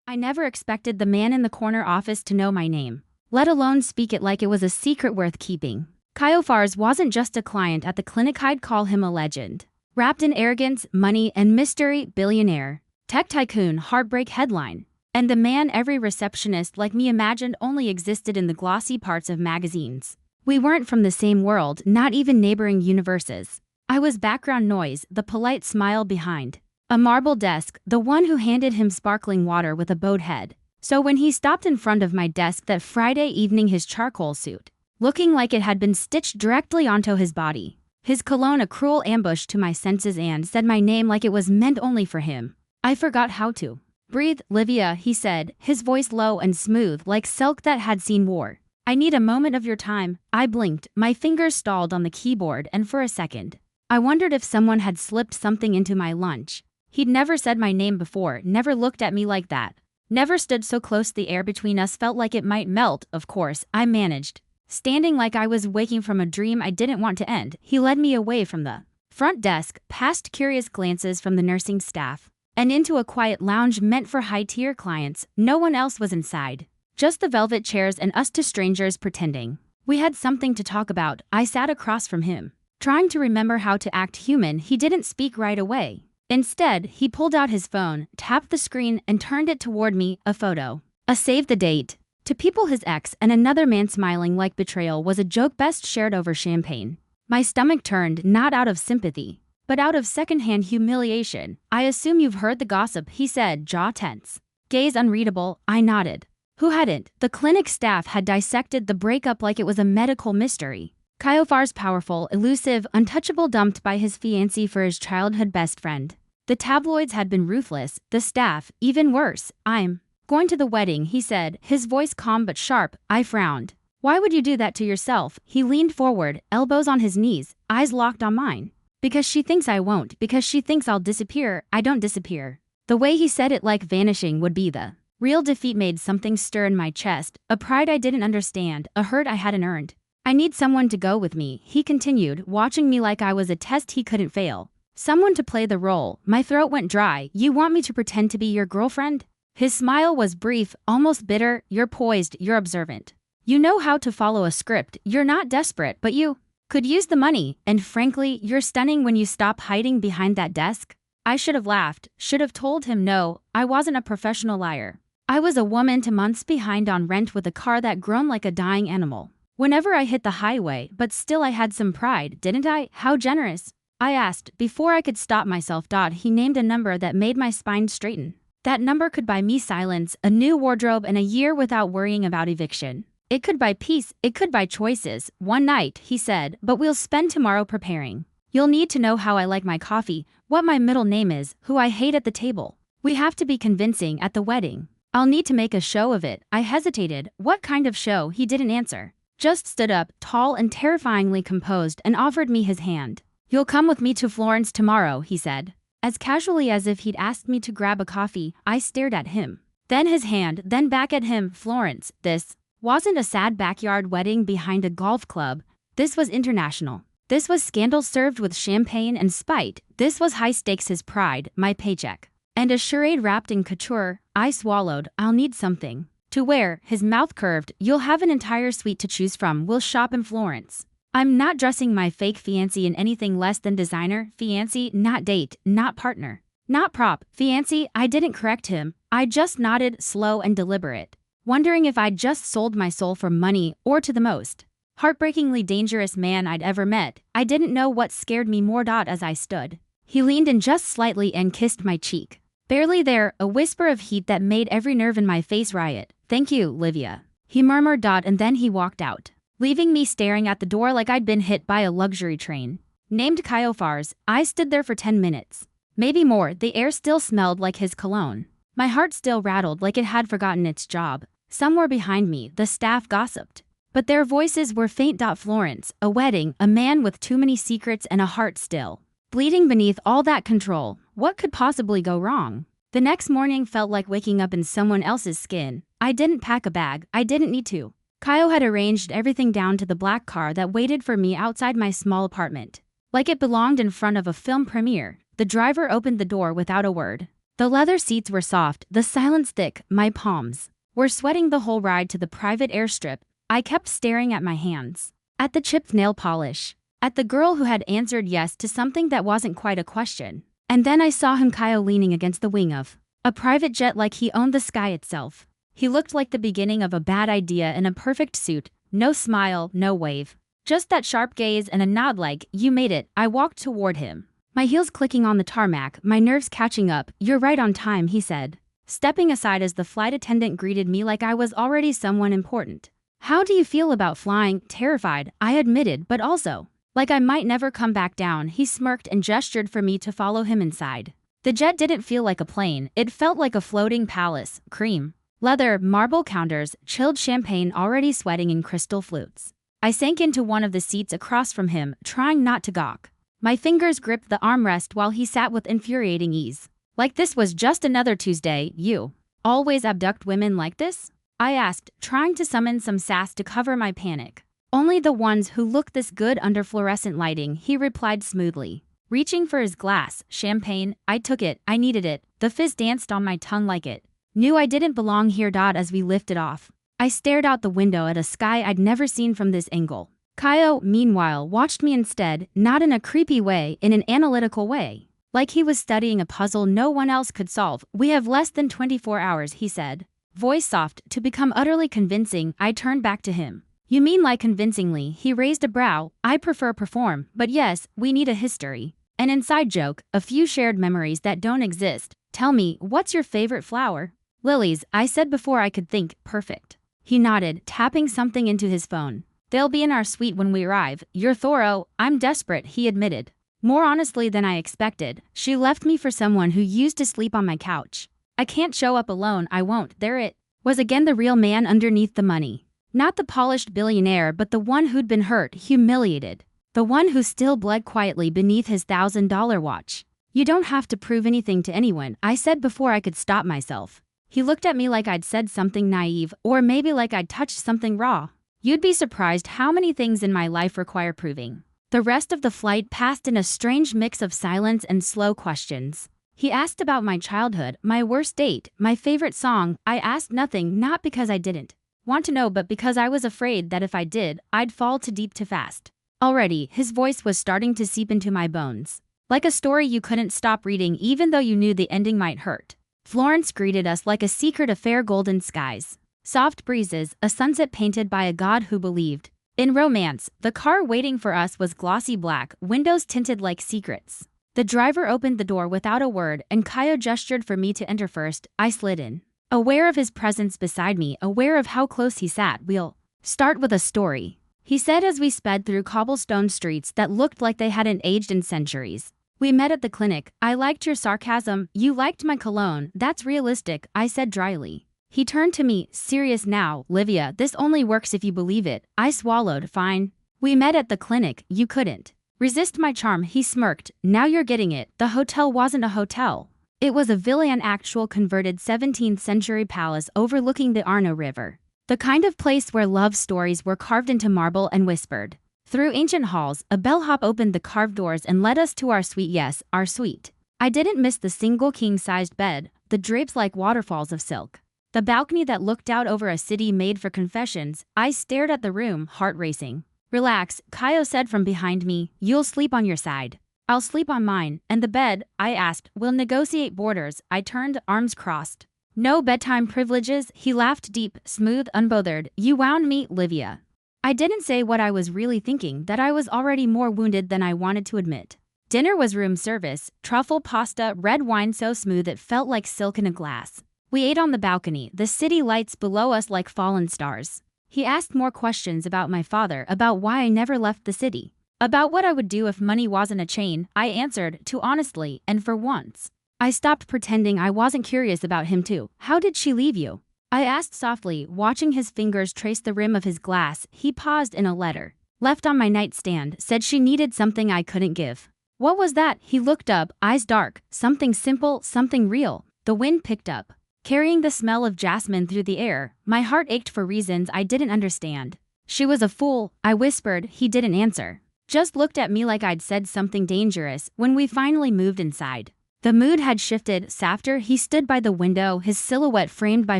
I never expected the man in the corner office to know my name, let alone speak it like it was a secret worth keeping. Kyofars wasn't just a client at the clinic, I'd call him a legend. Wrapped in arrogance, money, and mystery, billionaire, tech tycoon, heartbreak headline. And the man every receptionist like me imagined only existed in the glossy parts of magazines. We weren't from the same world, not even neighboring universes. I was background noise, the polite smile behind a marble desk, the one who handed him sparkling water with a bowed head. So when he stopped in front of my desk that Friday evening, his charcoal suit, looking like it had been stitched directly onto his body, his cologne a cruel ambush to my senses, and said my name like it was meant only for him, I forgot how to breathe. Livia, he said, his voice low and smooth like silk that had seen war. I need a moment of your time. I blinked, my fingers stalled on the keyboard, and for a second, I wondered if someone had slipped something into my lunch. He'd never said my name before, never looked at me like that, never stood so close. The air between us felt like it might melt. Of course, I managed. Standing like I was waking from a dream I didn't want to end, he led me away from the front desk, past curious glances from the nursing staff, and into a quiet lounge meant for high-tier clients. No one else was inside. Just the velvet chairs and us two strangers pretending we had something to talk about. I sat across from him, trying to remember how to act human. He didn't speak right away. Instead, he pulled out his phone, tapped the screen, and turned it toward me, a photo. A save the date. To people his ex and another man smiling like betrayal was a joke best shared over champagne. My stomach turned, not out of sympathy, but out of secondhand humiliation. I assume you've heard the gossip, he said, jaw tense, gaze unreadable. I nodded. Who hadn't? The clinic staff had dissected the breakup like it was a medical mystery. Kyofars, powerful, elusive, untouchable, dumped by his fiancée for his childhood best friend. The tabloids had been ruthless, the staff, even worse. I'm going to the wedding, he said, his voice calm but sharp. I frowned. Why would you do that to yourself? He leaned forward, elbows on his knees, eyes locked on mine. Because she thinks I won't, because she thinks I'll disappear. I don't disappear. The way he said it, like vanishing would be the real defeat, made something stir in my chest, a pride I didn't understand, a hurt I hadn't earned. I need someone to go with me, he continued, watching me like I was a test he couldn't fail. Someone to play the role. My throat went dry. You want me to pretend to be your girlfriend? His smile was brief, almost bitter. You're poised, you're observant. You know how to follow a script. You're not desperate, but you could use the money. And frankly, you're stunning when you stop hiding behind that desk. I should have laughed, should have told him no, I wasn't a professional liar. I was a woman 2 months behind on rent with a car that groaned like a dying animal whenever I hit the highway, but still I had some pride, didn't I? How generous, I asked, before I could stop myself. He named a number that made my spine straighten. That number could buy me silence, a new wardrobe, and a year without worrying about eviction. It could buy peace, it could buy choices. One night, he said, but we'll spend tomorrow preparing. You'll need to know how I like my coffee, what my middle name is, who I hate at the table. We have to be convincing at the wedding. I'll need to make a show of it. I hesitated. What kind of show? He didn't answer. Just stood up, tall and terrifyingly composed, and offered me his hand. You'll come with me to Florence tomorrow, he said. As casually as if he'd asked me to grab a coffee. I stared at him, then his hand, then back at him. Florence. This wasn't a sad backyard wedding behind a golf club. This was international. This was scandal served with champagne and spite. This was high stakes, his pride, my paycheck, and a charade wrapped in couture. I swallowed. I'll need something to wear. His mouth curved. You'll have an entire suite to choose from. We'll shop in Florence. I'm not dressing my fake fiancé in anything less than designer. Fiancé, not date, not partner, not prop. Fiancé, I didn't correct him. I just nodded, slow and deliberate, wondering if I'd just sold my soul for money or to the most heartbreakingly dangerous man I'd ever met. I didn't know what scared me more. As I stood, he leaned in just slightly and kissed my cheek. Barely there, a whisper of heat that made every nerve in my face riot. Thank you, Livia, he murmured. And then he walked out, leaving me staring at the door like I'd been hit by a luxury train. Named Kyofars, I stood there for 10 minutes. Maybe more. The air still smelled like his cologne. My heart still rattled like it had forgotten its job. Somewhere behind me, the staff gossiped, but their voices were faint. Florence, a wedding, a man with too many secrets, and a heart still bleeding beneath all that control. What could possibly go wrong? The next morning felt like waking up in someone else's skin. I didn't pack a bag. I didn't need to. Kyo had arranged everything down to the black car that waited for me outside my small apartment, like it belonged in front of a film premiere. The driver opened the door without a word. The leather seats were soft, the silence thick, my palms were sweating the whole ride to the private airstrip. I kept staring at my hands, at the chipped nail polish, at the girl who had answered yes to something that wasn't quite a question. And then I saw him, Kyle, leaning against the wing of a private jet like he owned the sky itself. He looked like the beginning of a bad idea in a perfect suit. No smile, no wave. Just that sharp gaze and a nod like, you made it. I walked toward him, my heels clicking on the tarmac, my nerves catching up. You're right on time, he said, stepping aside as the flight attendant greeted me like I was already someone important. How do you feel about flying? Terrified, I admitted, but also like I might never come back down. He smirked and gestured for me to follow him inside. The jet didn't feel like a plane, it felt like a floating palace. Cream, leather, marble counters, chilled champagne already sweating in crystal flutes. I sank into one of the seats across from him, trying not to gawk. My fingers gripped the armrest while he sat with infuriating ease. Like this was just another Tuesday. You always abduct women like this? I asked, trying to summon some sass to cover my panic. Only the ones who look this good under fluorescent lighting, he replied smoothly. Reaching for his glass, champagne, I took it, I needed it. The fizz danced on my tongue like it knew I didn't belong here. As we lifted off, I stared out the window at a sky I'd never seen from this angle. Kyle, meanwhile, watched me instead, not in a creepy way, in an analytical way. Like he was studying a puzzle no one else could solve. We have less than 24 hours, he said. Voice soft, to become utterly convincing. I turned back to him. You mean like convincingly? He raised a brow. I prefer perform, but yes, we need a history. An inside joke, a few shared memories that don't exist. Tell me, what's your favorite flower? Lilies, I said before I could think. Perfect. He nodded, tapping something into his phone. They'll be in our suite when we arrive. You're thorough. I'm desperate, he admitted. More honestly than I expected. She left me for someone who used to sleep on my couch. I can't show up alone, I won't. There it was again, the real man underneath the money. Not the polished billionaire, but the one who'd been hurt, humiliated. The one who still bled quietly beneath his $1,000 watch. You don't have to prove anything to anyone, I said before I could stop myself. He looked at me like I'd said something naive, or maybe like I'd touched something raw. You'd be surprised how many things in my life require proving. The rest of the flight passed in a strange mix of silence and slow questions. He asked about my childhood, my worst date, my favorite song. I asked nothing, not because I didn't want to know, but because I was afraid that if I did, I'd fall too deep too fast. Already, his voice was starting to seep into my bones. Like a story you couldn't stop reading even though you knew the ending might hurt. Florence greeted us like a secret affair, golden skies, soft breezes, a sunset painted by a god who believed in romance. The car waiting for us was glossy black, windows tinted like secrets. The driver opened the door without a word, and Kyle gestured for me to enter first. I slid in, aware of his presence beside me, aware of how close he sat. We'll start with a story, he said as we sped through cobblestone streets that looked like they hadn't aged in centuries. We met at the clinic. I liked your sarcasm. You liked my cologne. That's realistic, I said dryly. He turned to me, serious now. Livia, this only works if you believe it. I swallowed. Fine. We met at the clinic. You couldn't resist my charm, he smirked. Now you're getting it. The hotel wasn't a hotel. It was a villa, an actual converted 17th century palace overlooking the Arno River. The kind of place where love stories were carved into marble and whispered. Through ancient halls, a bellhop opened the carved doors and led us to our suite. Yes, our suite. I didn't miss the single king-sized bed, the drapes like waterfalls of silk, the balcony that looked out over a city made for confessions. I stared at the room, heart racing. Relax, Kyle said from behind me. You'll sleep on your side. I'll sleep on mine. And the bed? I asked. We'll negotiate borders. I turned, arms crossed. No bedtime privileges, he laughed deep, smooth, unbothered. You wound me, Livia. I didn't say what I was really thinking, that I was already more wounded than I wanted to admit. Dinner was room service, truffle pasta, red wine so smooth it felt like silk in a glass. We ate on the balcony, the city lights below us like fallen stars. He asked more questions about my father, about why I never left the city, about what I would do if money wasn't a chain. I answered, too honestly, and for once I stopped pretending I wasn't curious about him too. How did she leave you? I asked softly, watching his fingers trace the rim of his glass. He paused. In a letter left on my nightstand, said she needed something I couldn't give. What was that? He looked up, eyes dark. Something simple, something real. The wind picked up, carrying the smell of jasmine through the air. My heart ached for reasons I didn't understand. She was a fool, I whispered. He didn't answer, just looked at me like I'd said something dangerous. When we finally moved inside, The mood had shifted. After he stood by the window, his silhouette framed by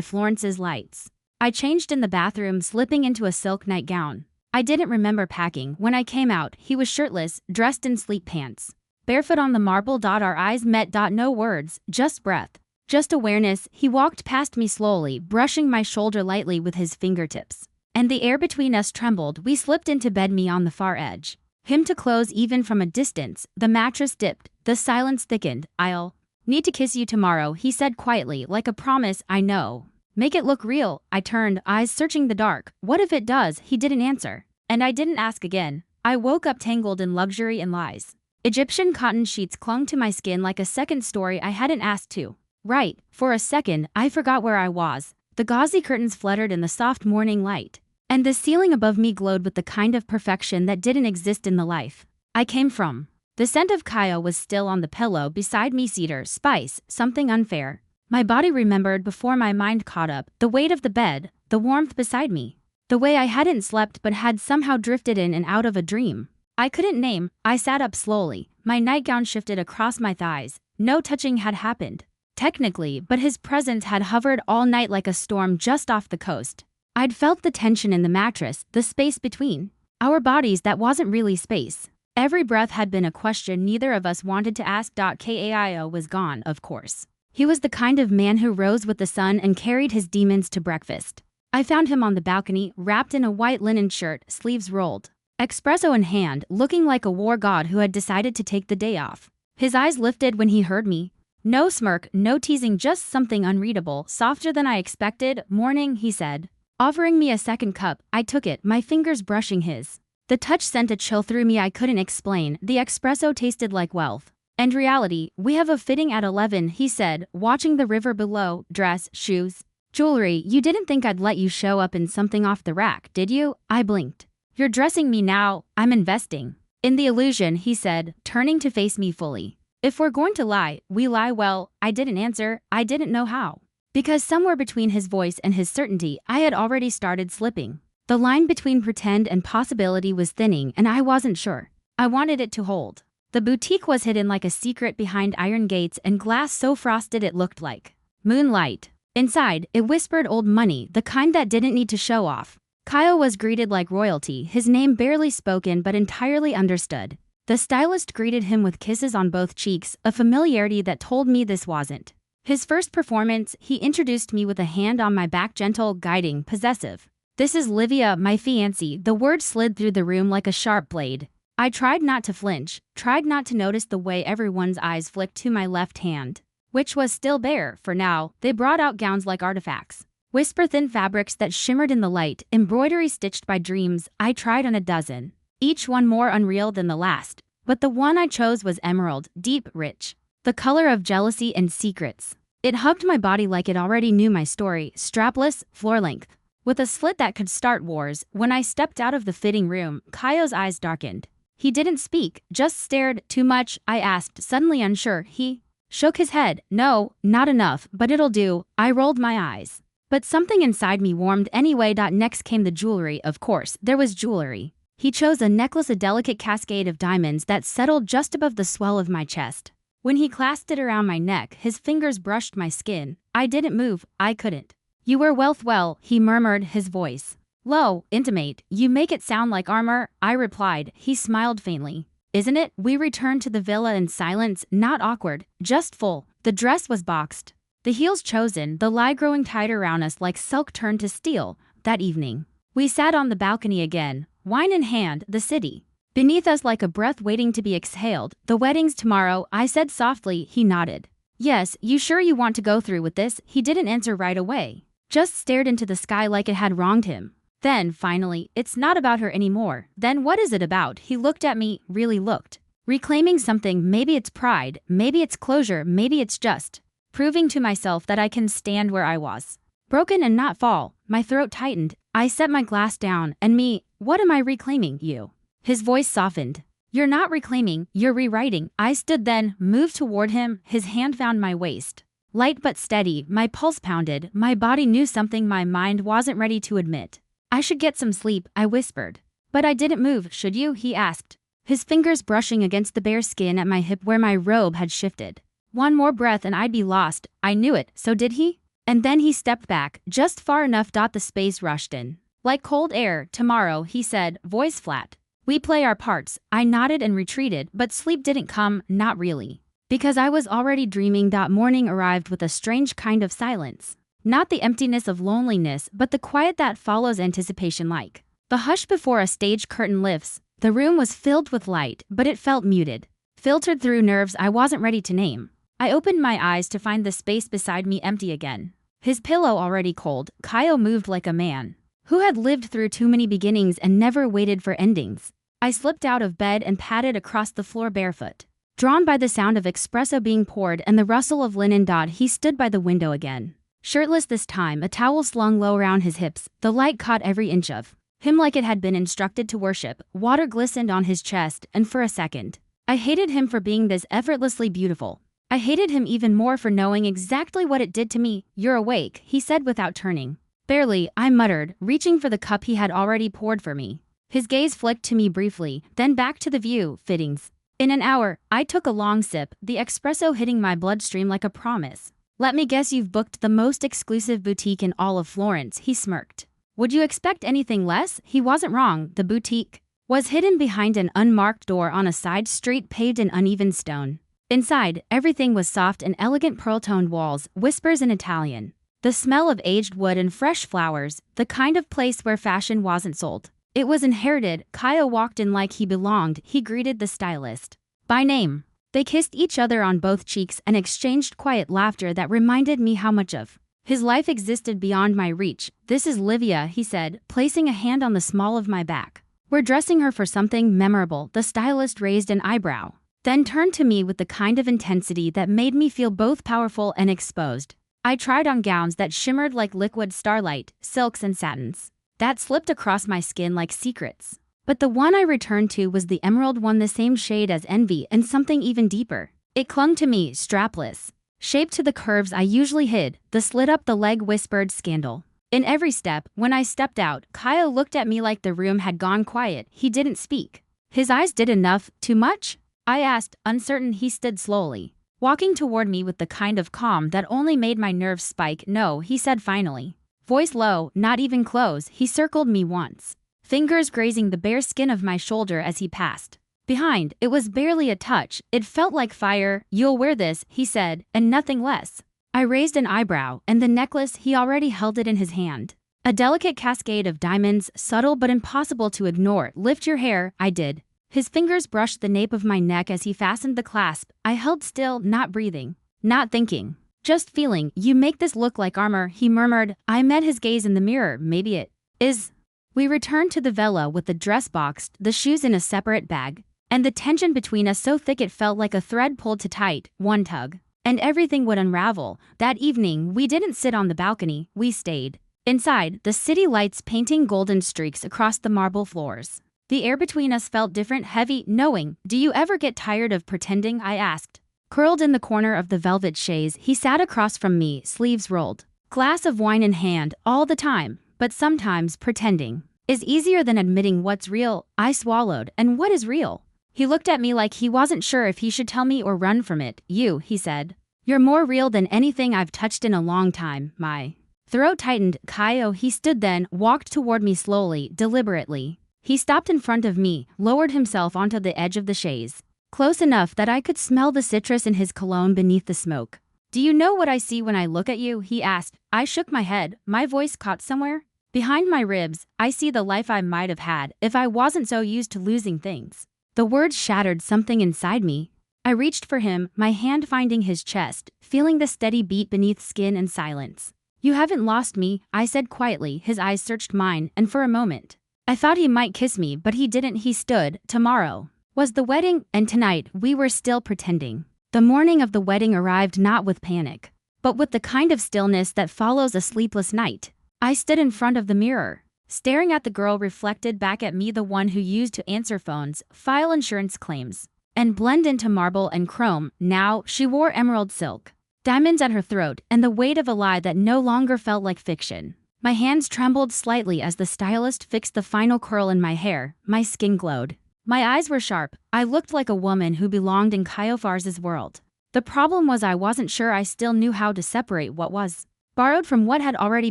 Florence's lights. I changed in the bathroom, slipping into a silk nightgown. I didn't remember packing. When I came out, he was shirtless, dressed in sleep pants. Barefoot on the marble. Our eyes met. No words, just breath. Just awareness. He walked past me slowly, brushing my shoulder lightly with his fingertips. And the air between us trembled. We slipped into bed, me on the far edge. Him to close even from a distance. The mattress dipped. The silence thickened. "I'll need to kiss you tomorrow," he said quietly, like a promise. "I know. Make it look real." I turned, eyes searching the dark. "What if it does?" He didn't answer. And I didn't ask again. I woke up tangled in luxury and lies. Egyptian cotton sheets clung to my skin like a second story I hadn't asked to. Right, for a second, I forgot where I was. The gauzy curtains fluttered in the soft morning light. And the ceiling above me glowed with the kind of perfection that didn't exist in the life I came from. The scent of Kaio was still on the pillow beside me, cedar, spice, something unfair. My body remembered before my mind caught up, the weight of the bed, the warmth beside me. The way I hadn't slept but had somehow drifted in and out of a dream. I couldn't name. I sat up slowly. My nightgown shifted across my thighs. No touching had happened. Technically, but his presence had hovered all night like a storm just off the coast. I'd felt the tension in the mattress, the space between our bodies that wasn't really space. Every breath had been a question neither of us wanted to ask. Kaio was gone, of course. He was the kind of man who rose with the sun and carried his demons to breakfast. I found him on the balcony, wrapped in a white linen shirt, sleeves rolled. Espresso in hand, looking like a war god who had decided to take the day off. His eyes lifted when he heard me. No smirk, no teasing, just something unreadable, softer than I expected. "Morning," he said. Offering me a second cup, I took it, my fingers brushing his. The touch sent a chill through me I couldn't explain. The espresso tasted like wealth. And reality. "We have a fitting at 11, he said, watching the river below. "Dress, shoes, jewelry. You didn't think I'd let you show up in something off the rack, did you?" I blinked. "You're dressing me now. I'm investing in the illusion," he said, turning to face me fully. "If we're going to lie, we lie well." I didn't answer. I didn't know how. Because somewhere between his voice and his certainty, I had already started slipping. The line between pretend and possibility was thinning, and I wasn't sure I wanted it to hold. The boutique was hidden like a secret behind iron gates and glass so frosted it looked like moonlight. Inside, it whispered old money, the kind that didn't need to show off. Kaio was greeted like royalty, his name barely spoken but entirely understood. The stylist greeted him with kisses on both cheeks, a familiarity that told me this wasn't his first performance. He introduced me with a hand on my back, gentle, guiding, possessive. "This is Livia, my fiancée." The word slid through the room like a sharp blade. I tried not to flinch, tried not to notice the way everyone's eyes flicked to my left hand, which was still bare for now. They brought out gowns like artifacts. Whisper-thin fabrics that shimmered in the light, embroidery stitched by dreams. I tried on a dozen, each one more unreal than the last. But the one I chose was emerald, deep, rich. The color of jealousy and secrets. It hugged my body like it already knew my story, strapless, floor-length, with a slit that could start wars. When I stepped out of the fitting room, Kaio's eyes darkened. He didn't speak, just stared. "Too much?" I asked, suddenly unsure. He shook his head. "No, not enough, but it'll do." I rolled my eyes. But something inside me warmed anyway. Next came the jewelry. Of course, there was jewelry. He chose a necklace, a delicate cascade of diamonds that settled just above the swell of my chest. When he clasped it around my neck, his fingers brushed my skin. I didn't move. I couldn't. "You wear wealth well," he murmured, his voice low, intimate. "You make it sound like armor," I replied. He smiled faintly. "Isn't it?" We returned to the villa in silence, not awkward, just full. The dress was boxed, the heels chosen, the lie growing tight around us like silk turned to steel. That evening, we sat on the balcony again, wine in hand, the city beneath us like a breath waiting to be exhaled. "The wedding's tomorrow," I said softly. He nodded. "Yes, you sure you want to go through with this?" He didn't answer right away, just stared into the sky like it had wronged him. Then, finally, "It's not about her anymore." "Then what is it about?" He looked at me, really looked. "Reclaiming something. Maybe it's pride, maybe it's closure, maybe it's just proving to myself that I can stand where I was. Broken and not fall." My throat tightened. I set my glass down. "And me, what am I reclaiming?" "You." His voice softened. "You're not reclaiming, you're rewriting." I stood then, moved toward him, his hand found my waist. Light but steady, my pulse pounded, my body knew something my mind wasn't ready to admit. "I should get some sleep," I whispered. "But I didn't move." "Should you?" he asked, his fingers brushing against the bare skin at my hip where my robe had shifted. One more breath and I'd be lost. I knew it, so did he? And then he stepped back, just far enough. The space rushed in. Like cold air. Tomorrow, he said, voice flat. We play our parts. I nodded and retreated, but sleep didn't come, not really. Because I was already dreaming. Morning arrived with a strange kind of silence. Not the emptiness of loneliness, but the quiet that follows anticipation like the hush before a stage curtain lifts. The room was filled with light, but it felt muted, filtered through nerves I wasn't ready to name. I opened my eyes to find the space beside me empty again. His pillow already cold, Kaio moved like a man who had lived through too many beginnings and never waited for endings. I slipped out of bed and padded across the floor barefoot, drawn by the sound of espresso being poured and the rustle of linen. He stood by the window again. Shirtless this time, a towel slung low around his hips. The light caught every inch of him like it had been instructed to worship. Water glistened on his chest, and for a second, I hated him for being this effortlessly beautiful. I hated him even more for knowing exactly what it did to me. You're awake, he said without turning. Barely, I muttered, reaching for the cup he had already poured for me. His gaze flicked to me briefly, then back to the view, fittings. In an hour, I took a long sip, the espresso hitting my bloodstream like a promise. Let me guess you've booked the most exclusive boutique in all of Florence, he smirked. Would you expect anything less? He wasn't wrong. The boutique was hidden behind an unmarked door on a side street paved in uneven stone. Inside, everything was soft and elegant, pearl-toned walls, whispers in Italian. The smell of aged wood and fresh flowers, the kind of place where fashion wasn't sold. It was inherited. Kaio walked in like he belonged. He greeted the stylist by name. They kissed each other on both cheeks and exchanged quiet laughter that reminded me how much of his life existed beyond my reach. This is Livia, he said, placing a hand on the small of my back. We're dressing her for something memorable. The stylist raised an eyebrow, then turned to me with the kind of intensity that made me feel both powerful and exposed. I tried on gowns that shimmered like liquid starlight, silks and satins that slipped across my skin like secrets. But the one I returned to was the emerald one, the same shade as envy and something even deeper. It clung to me, strapless, shaped to the curves I usually hid. The slit up the leg whispered scandal. In every step, when I stepped out, Kaio looked at me like the room had gone quiet. He didn't speak. His eyes did enough. Too much? I asked, uncertain. He stood slowly, walking toward me with the kind of calm that only made my nerves spike. No, he said finally. Voice low, not even close. He circled me once, fingers grazing the bare skin of my shoulder as he passed. Behind, it was barely a touch. It felt like fire. You'll wear this, he said, and nothing less. I raised an eyebrow, and the necklace, he already held it in his hand. A delicate cascade of diamonds, subtle but impossible to ignore. Lift your hair, I did. His fingers brushed the nape of my neck as he fastened the clasp. I held still, not breathing, not thinking, just feeling. You make this look like armor, he murmured. I met his gaze in the mirror. Maybe it is. We returned to the villa with the dress boxed, the shoes in a separate bag, and the tension between us so thick it felt like a thread pulled too tight. One tug, and everything would unravel. That evening, we didn't sit on the balcony, we stayed inside, the city lights painting golden streaks across the marble floors. The air between us felt different, heavy, knowing. Do you ever get tired of pretending? I asked. Curled in the corner of the velvet chaise, he sat across from me, sleeves rolled, glass of wine in hand, all the time. But sometimes pretending is easier than admitting what's real. I swallowed. And what is real? He looked at me like he wasn't sure if he should tell me or run from it. You, he said. You're more real than anything I've touched in a long time. My throat tightened. Kaio, he stood then, walked toward me slowly, deliberately. He stopped in front of me, lowered himself onto the edge of the chaise, close enough that I could smell the citrus in his cologne beneath the smoke. Do you know what I see when I look at you? He asked. I shook my head, my voice caught somewhere behind my ribs. I see the life I might have had if I wasn't so used to losing things. The words shattered something inside me. I reached for him, my hand finding his chest, feeling the steady beat beneath skin and silence. You haven't lost me, I said quietly. His eyes searched mine, and for a moment, I thought he might kiss me, but he didn't. He stood. Tomorrow was the wedding, and tonight we were still pretending. The morning of the wedding arrived not with panic, but with the kind of stillness that follows a sleepless night. I stood in front of the mirror, staring at the girl reflected back at me, the one who used to answer phones, file insurance claims, and blend into marble and chrome. Now, she wore emerald silk, diamonds at her throat, and the weight of a lie that no longer felt like fiction. My hands trembled slightly as the stylist fixed the final curl in my hair. My skin glowed. My eyes were sharp. I looked like a woman who belonged in Kaio Fars's world. The The problem was I wasn't sure I still knew how to separate what was borrowed from what had already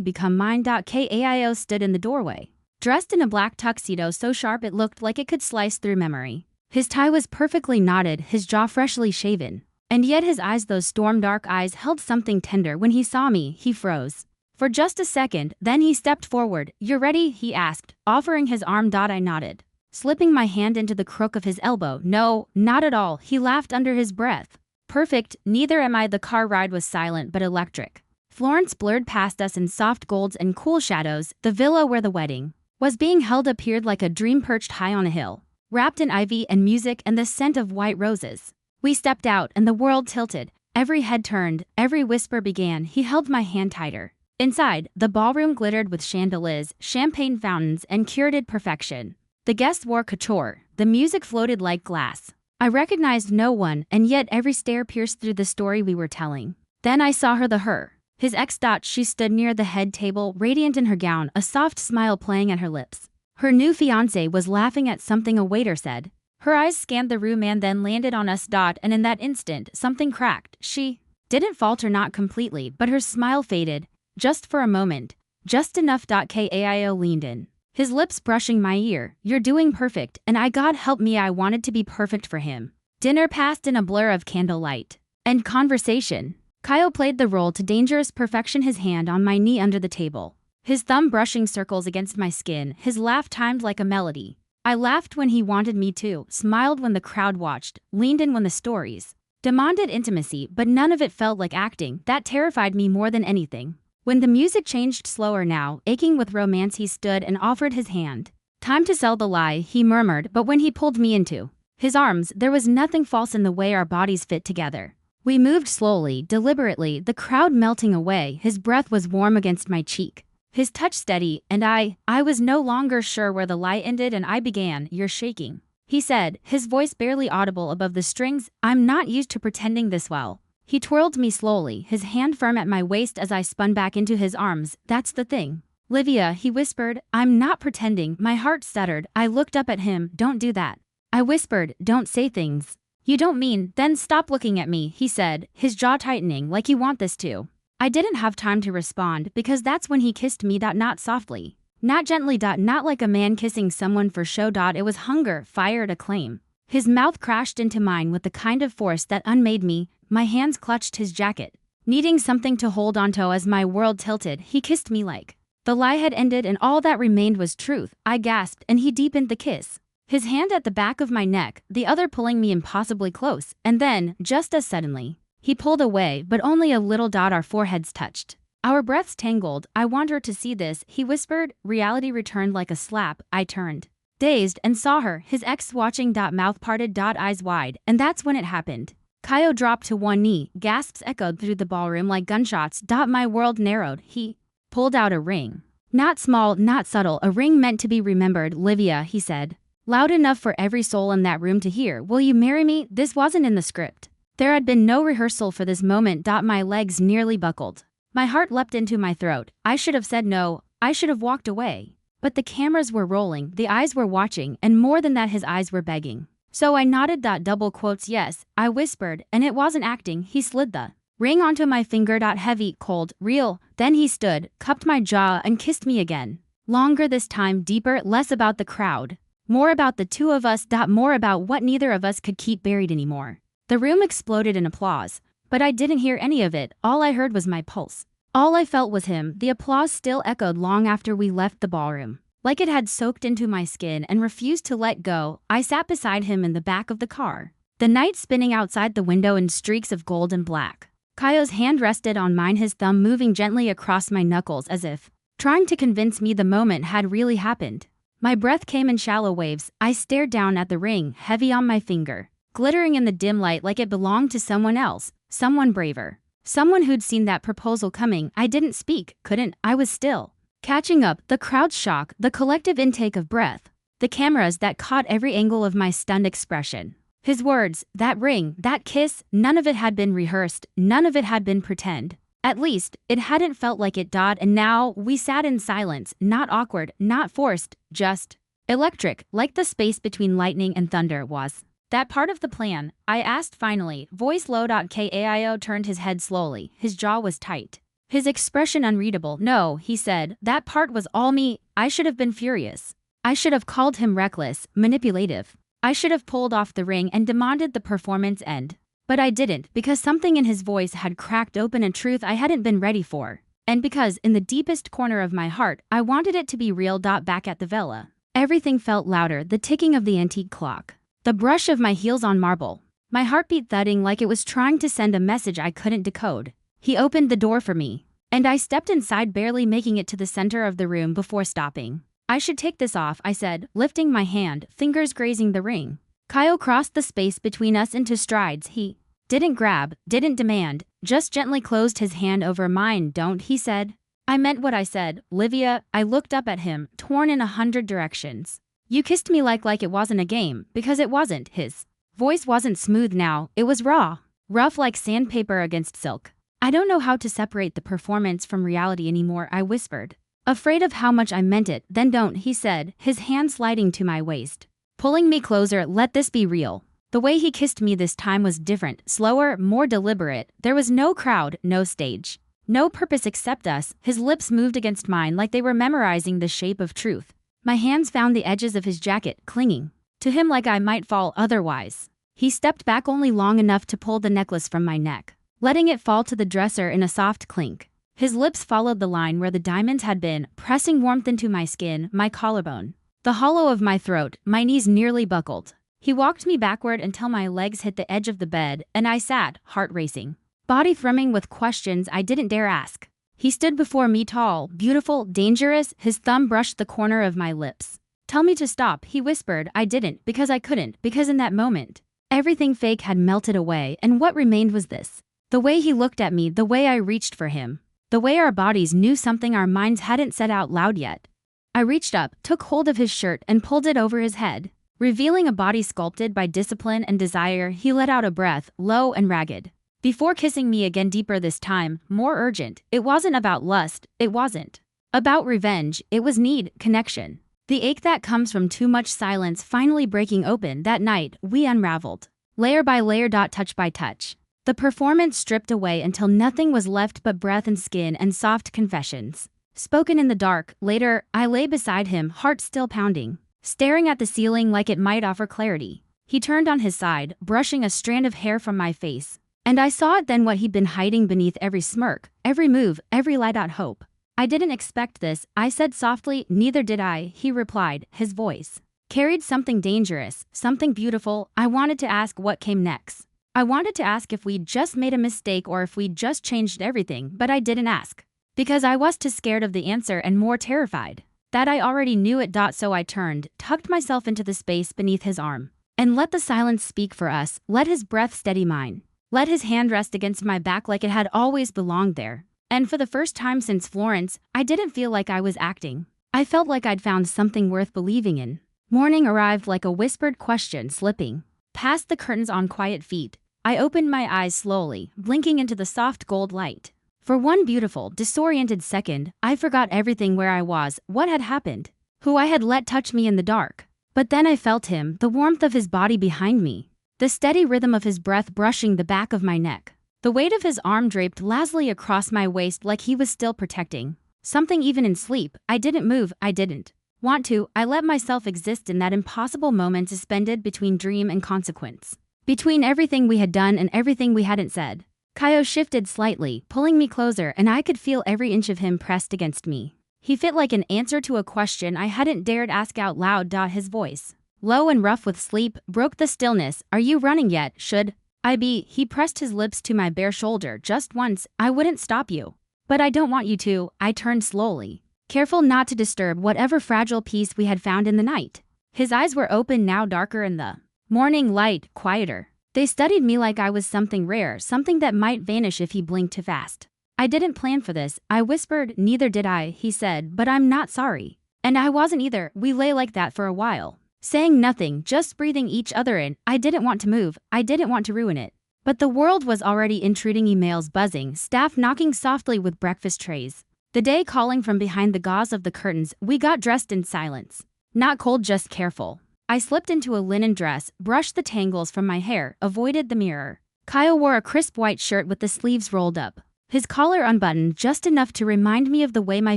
become mine. Kao stood in the doorway, dressed in a black tuxedo so sharp it looked like it could slice through memory. His tie was perfectly knotted, his jaw freshly shaven. And yet his eyes, those storm-dark eyes, held something tender. When he saw me, he froze. For just a second, then he stepped forward. "You're ready?" he asked, offering his arm. I nodded, slipping my hand into the crook of his elbow. "No, not at all," he laughed under his breath. "Perfect, neither am I." The car ride was silent but electric. Florence blurred past us in soft golds and cool shadows. The villa where the wedding was being held appeared like a dream perched high on a hill, wrapped in ivy and music and the scent of white roses. We stepped out and the world tilted. Every head turned, every whisper began. He held my hand tighter. Inside, the ballroom glittered with chandeliers, champagne fountains, and curated perfection. The guests wore couture. The music floated like glass. I recognized no one, and yet every stare pierced through the story we were telling. Then I saw her. His ex. She stood near the head table, radiant in her gown, a soft smile playing at her lips. Her new fiancé was laughing at something a waiter said. Her eyes scanned the room and then landed on us. And in that instant, something cracked. She didn't falter, not completely, but her smile faded. Just for a moment. Just enough. Kao leaned in, his lips brushing my ear. "You're doing perfect," and God help me, I wanted to be perfect for him. Dinner passed in a blur of candlelight and conversation. Kao played the role to dangerous perfection, his hand on my knee under the table, his thumb brushing circles against my skin, his laugh timed like a melody. I laughed when he wanted me to, smiled when the crowd watched, leaned in when the stories demanded intimacy, but none of it felt like acting. That terrified me more than anything. When the music changed slower now, aching with romance, he stood and offered his hand. "Time to sell the lie," he murmured, but when he pulled me into his arms, there was nothing false in the way our bodies fit together. We moved slowly, deliberately, the crowd melting away. His breath was warm against my cheek, his touch steady, and I was no longer sure where the lie ended and I began. "You're shaking," he said, his voice barely audible above the strings. "I'm not used to pretending this well." He twirled me slowly, his hand firm at my waist as I spun back into his arms. "That's the thing, Livia," he whispered. "I'm not pretending." My heart stuttered. I looked up at him. "Don't do that," I whispered. "Don't say things you don't mean." "Then stop looking at me," he said, his jaw tightening. "Like you want this too." I didn't have time to respond, because that's when he kissed me. Not softly, not gently. Not like a man kissing someone for show. It was hunger, fire, acclaim. His mouth crashed into mine with the kind of force that unmade me. My hands clutched his jacket, needing something to hold onto as my world tilted. He kissed me like the lie had ended and all that remained was truth. I gasped, and he deepened the kiss, his hand at the back of my neck, the other pulling me impossibly close. And then, just as suddenly, he pulled away, but only a little. Our foreheads touched, our breaths tangled. "I want her to see this," he whispered. Reality returned like a slap. I turned, dazed, and saw her, his ex, watching. Mouth parted. Eyes wide. And that's when it happened. Kao dropped to one knee. Gasps echoed through the ballroom like gunshots. My world narrowed. He pulled out a ring. Not small, not subtle, a ring meant to be remembered. "Livia," he said, loud enough for every soul in that room to hear. "Will you marry me?" This wasn't in the script. There had been no rehearsal for this moment. My legs nearly buckled. My heart leapt into my throat. I should have said no. I should have walked away. But the cameras were rolling, the eyes were watching, and more than that, his eyes were begging. So I nodded. Double quotes. "Yes," I whispered, and it wasn't acting. He slid the ring onto my finger. Heavy, cold, real. Then he stood, cupped my jaw, and kissed me again. Longer this time, deeper, less about the crowd, more about the two of us. More about what neither of us could keep buried anymore. The room exploded in applause, but I didn't hear any of it. All I heard was my pulse. All I felt was him. The applause still echoed long after we left the ballroom, like it had soaked into my skin and refused to let go. I sat beside him in the back of the car, the night spinning outside the window in streaks of gold and black. Kaio's hand rested on mine, his thumb moving gently across my knuckles as if trying to convince me the moment had really happened. My breath came in shallow waves. I stared down at the ring, heavy on my finger, glittering in the dim light like it belonged to someone else, someone braver, someone who'd seen that proposal coming. I didn't speak, couldn't. I was still catching up, the crowd's shock, the collective intake of breath, the cameras that caught every angle of my stunned expression. His words, that ring, that kiss, none of it had been rehearsed, none of it had been pretend. At least, it hadn't felt like it. And now, we sat in silence, not awkward, not forced, just electric, like the space between lightning and thunder was That part of the plan? I asked finally, voice low. Kao turned his head slowly, his jaw was tight. His expression unreadable. No, he said, that part was all me. I should have been furious. I should have called him reckless, manipulative. I should have pulled off the ring and demanded the performance end. But I didn't, because something in his voice had cracked open a truth I hadn't been ready for. And because, in the deepest corner of my heart, I wanted it to be real. Back at the villa, everything felt louder, the ticking of the antique clock, the brush of my heels on marble, my heartbeat thudding like it was trying to send a message I couldn't decode. He opened the door for me, and I stepped inside, barely making it to the center of the room before stopping. I should take this off, I said, lifting my hand, fingers grazing the ring. Kyle crossed the space between us into strides. He didn't grab, didn't demand, just gently closed his hand over mine. Don't, he said. I meant what I said, Livia. I looked up at him, torn in 100 directions. You kissed me like it wasn't a game, because it wasn't. His voice wasn't smooth now, it was raw, rough like sandpaper against silk. I don't know how to separate the performance from reality anymore, I whispered, afraid of how much I meant it. Then don't, he said, his hand sliding to my waist, pulling me closer. Let this be real. The way he kissed me this time was different, slower, more deliberate. There was no crowd, no stage, no purpose except us. His lips moved against mine like they were memorizing the shape of truth. My hands found the edges of his jacket, clinging to him like I might fall otherwise. He stepped back only long enough to pull the necklace from my neck, letting it fall to the dresser in a soft clink. His lips followed the line where the diamonds had been, pressing warmth into my skin, my collarbone, the hollow of my throat. My knees nearly buckled. He walked me backward until my legs hit the edge of the bed, and I sat, heart racing, body thrumming with questions I didn't dare ask. He stood before me, tall, beautiful, dangerous. His thumb brushed the corner of my lips. Tell me to stop, he whispered. I didn't, because I couldn't, because in that moment, everything fake had melted away, and what remained was this. The way he looked at me, the way I reached for him, the way our bodies knew something our minds hadn't said out loud yet. I reached up, took hold of his shirt, and pulled it over his head, revealing a body sculpted by discipline and desire. He let out a breath, low and ragged, before kissing me again, deeper this time, more urgent. It wasn't about lust, it wasn't about revenge, it was need, connection. The ache that comes from too much silence finally breaking open. That night, we unraveled, layer by layer, touch by touch. The performance stripped away until nothing was left but breath and skin and soft confessions, spoken in the dark. Later, I lay beside him, heart still pounding, staring at the ceiling like it might offer clarity. He turned on his side, brushing a strand of hair from my face, and I saw it then, what he'd been hiding beneath every smirk, every move, every light out hope. I didn't expect this, I said softly. Neither did I, he replied. His voice carried something dangerous, something beautiful. I wanted to ask what came next. I wanted to ask if we'd just made a mistake or if we'd just changed everything, but I didn't ask, because I was too scared of the answer and more terrified that I already knew it. So I turned, tucked myself into the space beneath his arm, and let the silence speak for us. Let his breath steady mine, let his hand rest against my back like it had always belonged there. And for the first time since Florence, I didn't feel like I was acting. I felt like I'd found something worth believing in. Morning arrived like a whispered question slipping past the curtains on quiet feet. I opened my eyes slowly, blinking into the soft gold light. For one beautiful, disoriented second, I forgot everything, where I was, what had happened, who I had let touch me in the dark. But then I felt him, the warmth of his body behind me, the steady rhythm of his breath brushing the back of my neck, the weight of his arm draped lazily across my waist like he was still protecting something even in sleep. I didn't move, I didn't want to. I let myself exist in that impossible moment, suspended between dream and consequence, between everything we had done and everything we hadn't said. Kyo shifted slightly, pulling me closer, and I could feel every inch of him pressed against me. He fit like an answer to a question I hadn't dared ask out loud. His voice, low and rough with sleep, broke the stillness. Are you running yet? Should I be? He pressed his lips to my bare shoulder. Just once, I wouldn't stop you. But I don't want you to. I turned slowly, careful not to disturb whatever fragile peace we had found in the night. His eyes were open now, darker in the morning light, quieter. They studied me like I was something rare, something that might vanish if he blinked too fast. I didn't plan for this, I whispered. Neither did I, he said, but I'm not sorry. And I wasn't either. We lay like that for a while, saying nothing, just breathing each other in. I didn't want to move, I didn't want to ruin it. But the world was already intruding, emails buzzing, staff knocking softly with breakfast trays, the day calling from behind the gauze of the curtains. We got dressed in silence. Not cold, just careful. I slipped into a linen dress, brushed the tangles from my hair, avoided the mirror. Kyle wore a crisp white shirt with the sleeves rolled up, his collar unbuttoned just enough to remind me of the way my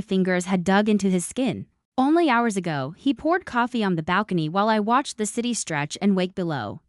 fingers had dug into his skin. Only hours ago, he poured coffee on the balcony while I watched the city stretch and wake below.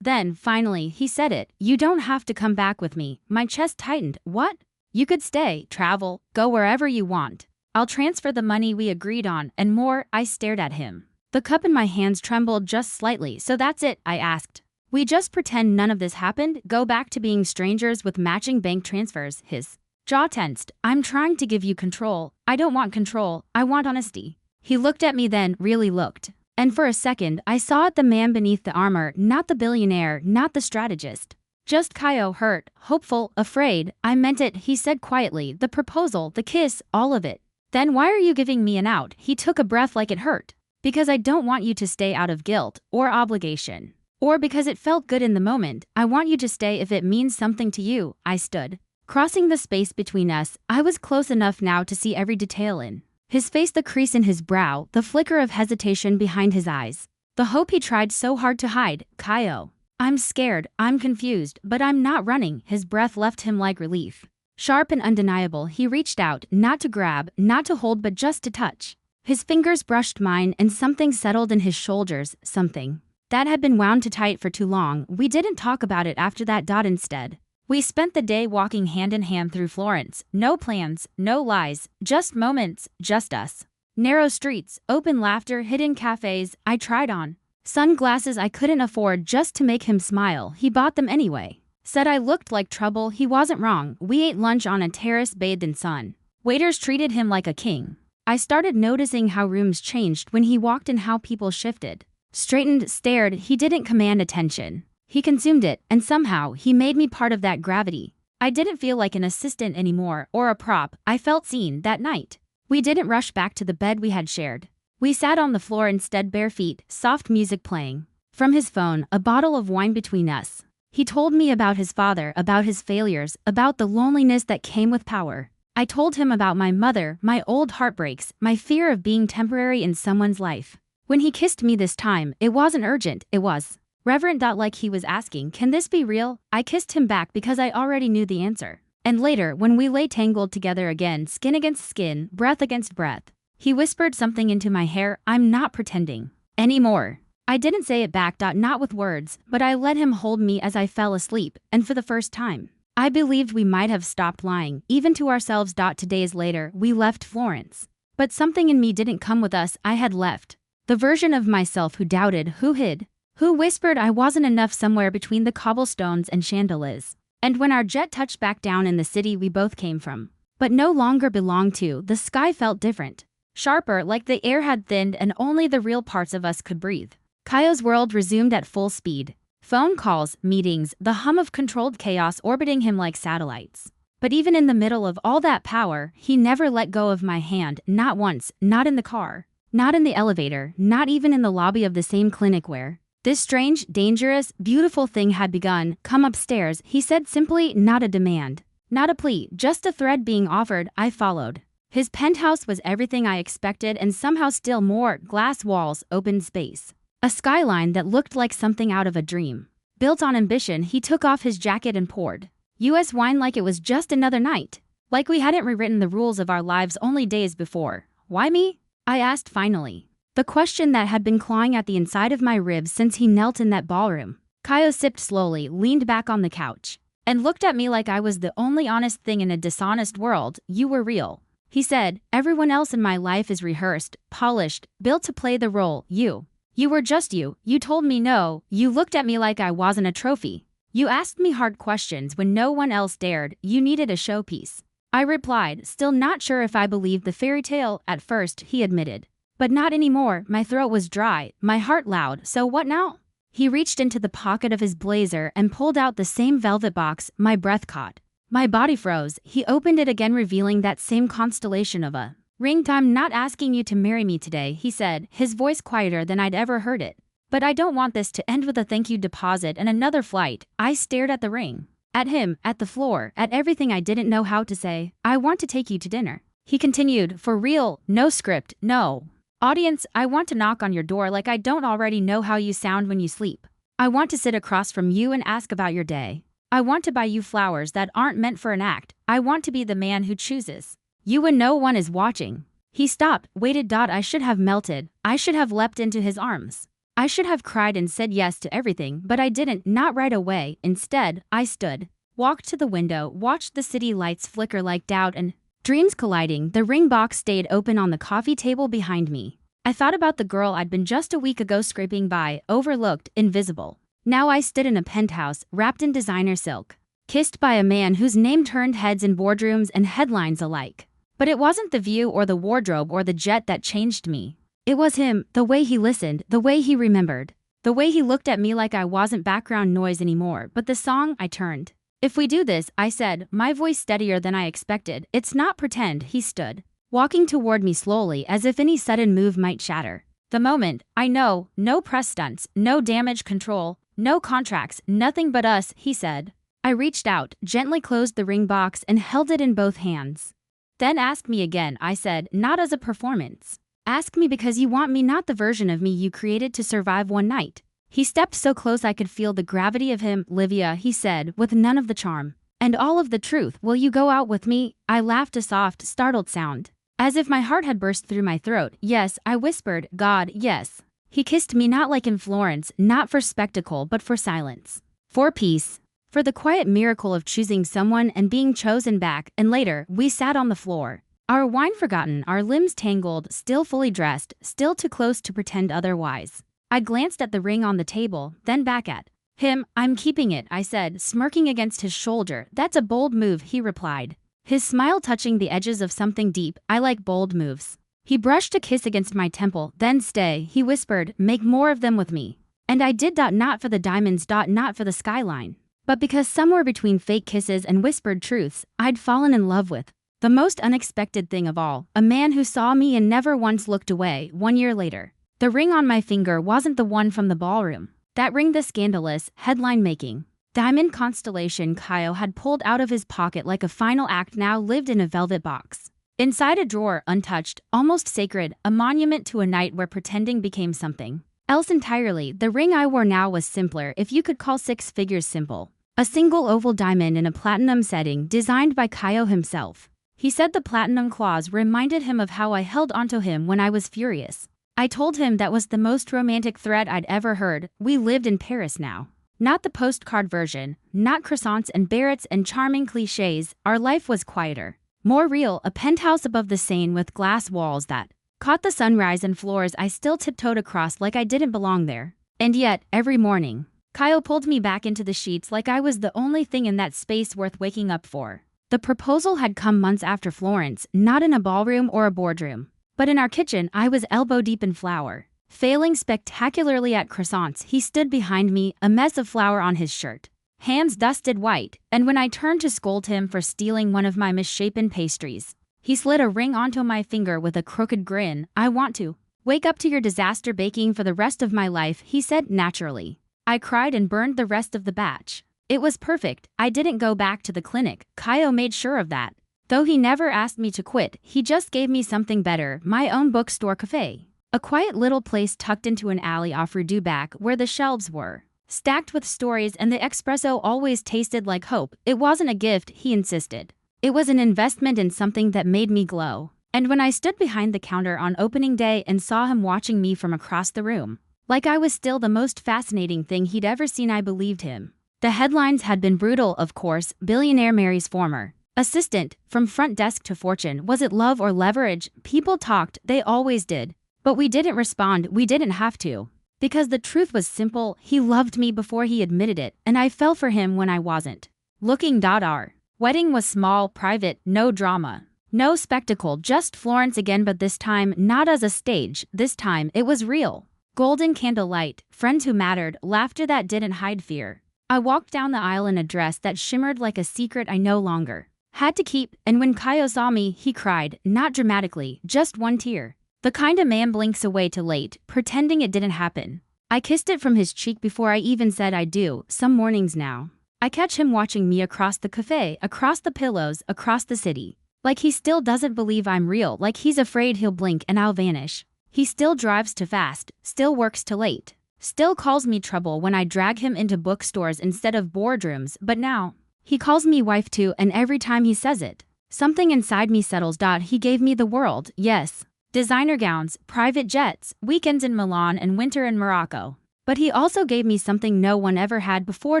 Then, finally, he said it. You don't have to come back with me. My chest tightened. What? You could stay, travel, go wherever you want. I'll transfer the money we agreed on, and more. I stared at him. The cup in my hands trembled just slightly. So that's it, I asked. We just pretend none of this happened, go back to being strangers with matching bank transfers. His jaw tensed. I'm trying to give you control. I don't want control, I want honesty. He looked at me then, really looked. And for a second, I saw it, the man beneath the armor, not the billionaire, not the strategist. Just Kyle, hurt, hopeful, afraid. I meant it, he said quietly, the proposal, the kiss, all of it. Then why are you giving me an out? He took a breath like it hurt. Because I don't want you to stay out of guilt or obligation. Or because it felt good in the moment. I want you to stay if it means something to you. I stood, crossing the space between us. I was close enough now to see every detail in his face, the crease in his brow, the flicker of hesitation behind his eyes, the hope he tried so hard to hide. Kyle, I'm scared, I'm confused, but I'm not running. His breath left him like relief. Sharp and undeniable, he reached out, not to grab, not to hold, but just to touch. His fingers brushed mine and something settled in his shoulders, something that had been wound too tight for too long. We didn't talk about it after that. Instead, we spent the day walking hand in hand through Florence. No plans, no lies, just moments, just us. Narrow streets, open laughter, hidden cafes. I tried on sunglasses I couldn't afford just to make him smile. He bought them anyway. Said I looked like trouble. He wasn't wrong. We ate lunch on a terrace bathed in sun. Waiters treated him like a king. I started noticing how rooms changed when he walked and how people shifted. Straightened, stared. He didn't command attention. He consumed it, and somehow he made me part of that gravity. I didn't feel like an assistant anymore, or a prop. I felt seen that night. We didn't rush back to the bed we had shared. We sat on the floor instead, bare feet, soft music playing. From his phone, a bottle of wine between us. He told me about his father, about his failures, about the loneliness that came with power. I told him about my mother, my old heartbreaks, my fear of being temporary in someone's life. When he kissed me this time, it wasn't urgent, it was reverent. Like he was asking, can this be real? I kissed him back because I already knew the answer. And later, when we lay tangled together again, skin against skin, breath against breath, he whispered something into my hair. I'm not pretending anymore. I didn't say it back, not with words, but I let him hold me as I fell asleep, and for the first time, I believed we might have stopped lying, even to ourselves. 2 days later, we left Florence. But something in me didn't come with us. I had left. The version of myself who doubted, who hid, who whispered I wasn't enough somewhere between the cobblestones and chandeliers. And when our jet touched back down in the city we both came from, but no longer belonged to, the sky felt different. Sharper, like the air had thinned and only the real parts of us could breathe. Kayo's world resumed at full speed. Phone calls, meetings, the hum of controlled chaos orbiting him like satellites. But even in the middle of all that power, he never let go of my hand, not once, not in the car, not in the elevator, not even in the lobby of the same clinic where this strange, dangerous, beautiful thing had begun. Come upstairs, he said simply, not a demand, not a plea, just a thread being offered. I followed. His penthouse was everything I expected and somehow still more. Glass walls, open space. A skyline that looked like something out of a dream. Built on ambition, he took off his jacket and poured US wine like it was just another night. Like we hadn't rewritten the rules of our lives only days before. Why me? I asked finally. The question that had been clawing at the inside of my ribs since he knelt in that ballroom. Kayo sipped slowly, leaned back on the couch, and looked at me like I was the only honest thing in a dishonest world. You were real. He said, everyone else in my life is rehearsed, polished, built to play the role. You were just you. You told me no. You looked at me like I wasn't a trophy. You asked me hard questions when no one else dared. You needed a showpiece. I replied, still not sure if I believed the fairy tale. At first, he admitted. But not anymore. My throat was dry, my heart loud. So what now? He reached into the pocket of his blazer and pulled out the same velvet box. My breath caught. My body froze. He opened it again, revealing that same constellation of a ring. I'm not asking you to marry me today, he said, his voice quieter than I'd ever heard it. But I don't want this to end with a thank you deposit and another flight. I stared at the ring, at him, at the floor, at everything I didn't know how to say. I want to take you to dinner. He continued, for real, no script, no Audience, I want to knock on your door like I don't already know how you sound when you sleep. I want to sit across from you and ask about your day. I want to buy you flowers that aren't meant for an act. I want to be the man who chooses you when no one is watching. He stopped, waited. I should have melted. I should have leapt into his arms. I should have cried and said yes to everything, but I didn't, not right away. Instead, I stood, walked to the window, watched the city lights flicker like doubt and dreams colliding. The ring box stayed open on the coffee table behind me. I thought about the girl I'd been just a week ago scraping by, overlooked, invisible. Now I stood in a penthouse, wrapped in designer silk, kissed by a man whose name turned heads in boardrooms and headlines alike. But it wasn't the view or the wardrobe or the jet that changed me. It was him, the way he listened, the way he remembered, the way he looked at me like I wasn't background noise anymore, but the song. I turned. If we do this, I said, my voice steadier than I expected, it's not pretend. He stood, walking toward me slowly as if any sudden move might shatter the moment. I know, no press stunts, no damage control, no contracts, nothing but us, he said. I reached out, gently closed the ring box and held it in both hands. Then ask me again, I said, not as a performance. Ask me because you want me, not the version of me you created to survive one night. He stepped so close I could feel the gravity of him. Livia, he said, with none of the charm and all of the truth. Will you go out with me? I laughed, a soft, startled sound, as if my heart had burst through my throat. Yes, I whispered, God, yes. He kissed me, not like in Florence, not for spectacle but for silence, for peace, for the quiet miracle of choosing someone and being chosen back. And later, we sat on the floor, our wine forgotten, our limbs tangled, still fully dressed, still too close to pretend otherwise. I glanced at the ring on the table, then back at him. I'm keeping it, I said, smirking against his shoulder. That's a bold move, he replied, his smile touching the edges of something deep. I like bold moves. He brushed a kiss against my temple. Then stay, he whispered, make more of them with me. And I did. Not for the diamonds, not for the skyline, but because somewhere between fake kisses and whispered truths, I'd fallen in love with the most unexpected thing of all, a man who saw me and never once looked away. 1 year later, the ring on my finger wasn't the one from the ballroom. That ring, the scandalous, headline-making diamond constellation Kyle had pulled out of his pocket like a final act, now lived in a velvet box, inside a drawer, untouched, almost sacred, a monument to a night where pretending became something else entirely. The ring I wore now was simpler, if you could call 6 figures simple. A single oval diamond in a platinum setting, designed by Kyle himself. He said the platinum claws reminded him of how I held onto him when I was furious. I told him that was the most romantic threat I'd ever heard. We lived in Paris now. Not the postcard version, not croissants and barrettes and charming cliches. Our life was quieter, more real, a penthouse above the Seine with glass walls that caught the sunrise and floors I still tiptoed across like I didn't belong there. And yet, every morning, Kyle pulled me back into the sheets like I was the only thing in that space worth waking up for. The proposal had come months after Florence, not in a ballroom or a boardroom, but in our kitchen. I was elbow deep in flour, failing spectacularly at croissants. He stood behind me, a mess of flour on his shirt, hands dusted white, and when I turned to scold him for stealing one of my misshapen pastries, he slid a ring onto my finger with a crooked grin. I want to wake up to your disaster baking for the rest of my life, he said naturally. I cried and burned the rest of the batch. It was perfect. I didn't go back to the clinic. Kyle made sure of that. Though he never asked me to quit, he just gave me something better, my own bookstore cafe. A quiet little place tucked into an alley off Rue du Bac where the shelves were stacked with stories and the espresso always tasted like hope. It wasn't a gift, he insisted. It was an investment in something that made me glow. And when I stood behind the counter on opening day and saw him watching me from across the room, like I was still the most fascinating thing he'd ever seen, I believed him. The headlines had been brutal, of course. Billionaire marries former assistant, from front desk to fortune. Was it love or leverage? People talked, they always did. But we didn't respond, we didn't have to. Because the truth was simple, he loved me before he admitted it, and I fell for him when I wasn't looking. Our wedding was small, private, no drama, no spectacle, just Florence again, but this time not as a stage. This time it was real. Golden candlelight, friends who mattered, laughter that didn't hide fear. I walked down the aisle in a dress that shimmered like a secret I no longer had to keep, and when Kyle saw me, he cried, not dramatically, just one tear. The kind a man blinks away too late, pretending it didn't happen. I kissed it from his cheek before I even said I do. Some mornings now, I catch him watching me across the cafe, across the pillows, across the city. Like he still doesn't believe I'm real, like he's afraid he'll blink and I'll vanish. He still drives too fast, still works too late, still calls me trouble when I drag him into bookstores instead of boardrooms, but now, he calls me wife too, and every time he says it, something inside me settles. He gave me the world, yes. Designer gowns, private jets, weekends in Milan and winter in Morocco. But he also gave me something no one ever had before.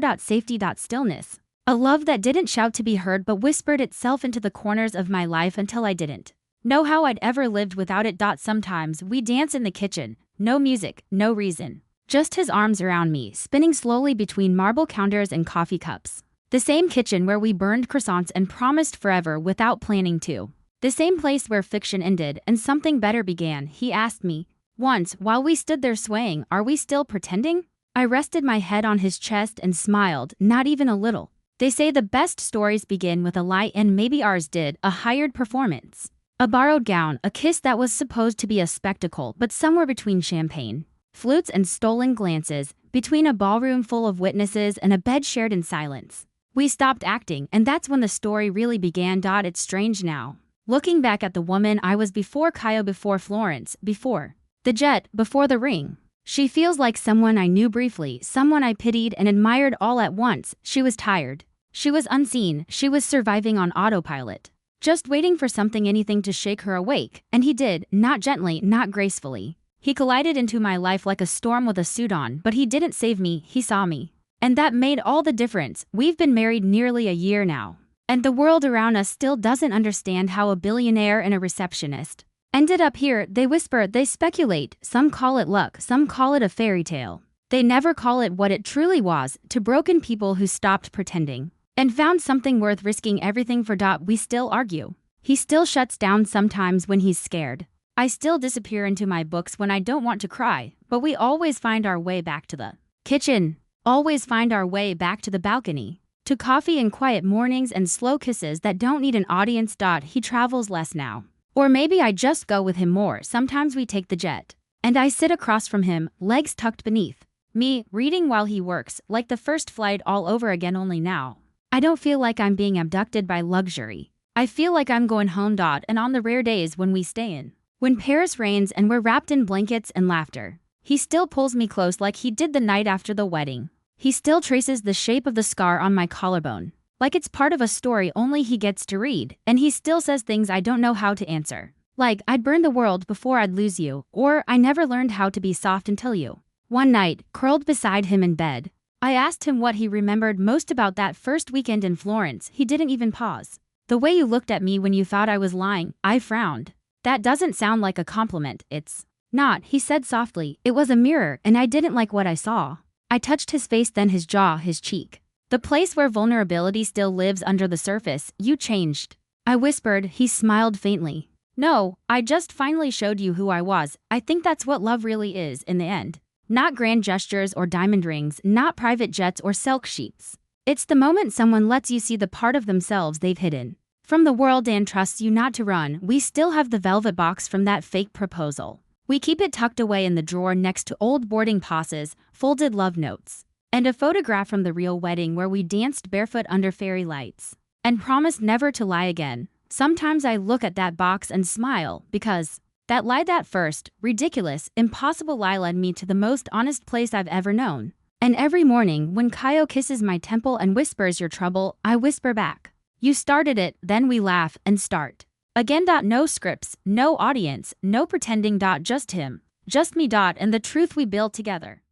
Safety. Stillness. A love that didn't shout to be heard but whispered itself into the corners of my life until I didn't know how I'd ever lived without it. Sometimes we dance in the kitchen, no music, no reason. Just his arms around me, spinning slowly between marble counters and coffee cups. The same kitchen where we burned croissants and promised forever without planning to. The same place where fiction ended and something better began. He asked me once while we stood there swaying, "Are we still pretending?" I rested my head on his chest and smiled, not even a little. They say the best stories begin with a lie, and maybe ours did. A hired performance. A borrowed gown, a kiss that was supposed to be a spectacle, but somewhere between champagne, flutes and stolen glances, between a ballroom full of witnesses and a bed shared in silence, we stopped acting, and that's when the story really began. It's strange now, looking back at the woman I was before Caio, before Florence, before the jet, before the ring. She feels like someone I knew briefly, someone I pitied and admired all at once. She was tired. She was unseen. She was surviving on autopilot, just waiting for something, anything to shake her awake. And he did, not gently, not gracefully. He collided into my life like a storm with a suit on, but he didn't save me, he saw me. And that made all the difference. We've been married nearly a year now, and the world around us still doesn't understand how a billionaire and a receptionist ended up here. They whisper, they speculate, some call it luck, some call it a fairy tale. They never call it what it truly was, to broken people who stopped pretending and found something worth risking everything for. We still argue. He still shuts down sometimes when he's scared. I still disappear into my books when I don't want to cry, but we always find our way back to the kitchen, always find our way back to the balcony, to coffee and quiet mornings and slow kisses that don't need an audience. He travels less now. Or maybe I just go with him more. Sometimes we take the jet, and I sit across from him, legs tucked beneath me, reading while he works, like the first flight all over again. Only now, I don't feel like I'm being abducted by luxury. I feel like I'm going home. And on the rare days when we stay in, when Paris rains and we're wrapped in blankets and laughter, he still pulls me close like he did the night after the wedding. He still traces the shape of the scar on my collarbone, like it's part of a story only he gets to read, and he still says things I don't know how to answer. Like, I'd burn the world before I'd lose you, or I never learned how to be soft until you. One night, curled beside him in bed, I asked him what he remembered most about that first weekend in Florence. He didn't even pause. "The way you looked at me when you thought I was lying." I frowned. "That doesn't sound like a compliment." "It's not," he said softly. "It was a mirror, and I didn't like what I saw." I touched his face, then his jaw, his cheek. "The place where vulnerability still lives under the surface. You changed," I whispered. He smiled faintly. "No, I just finally showed you who I was. I think that's what love really is in the end. Not grand gestures or diamond rings, not private jets or silk sheets. It's the moment someone lets you see the part of themselves they've hidden from the world and trusts you not to run." We still have the velvet box from that fake proposal. We keep it tucked away in the drawer next to old boarding passes, folded love notes, and a photograph from the real wedding where we danced barefoot under fairy lights and promised never to lie again. Sometimes I look at that box and smile, because that lie, that first, ridiculous, impossible lie, led me to the most honest place I've ever known. And every morning, when Caio kisses my temple and whispers, "Your trouble," I whisper back, "You started it." Then we laugh and start again. No scripts, no audience, no pretending. Just him, just me. And the truth we built together.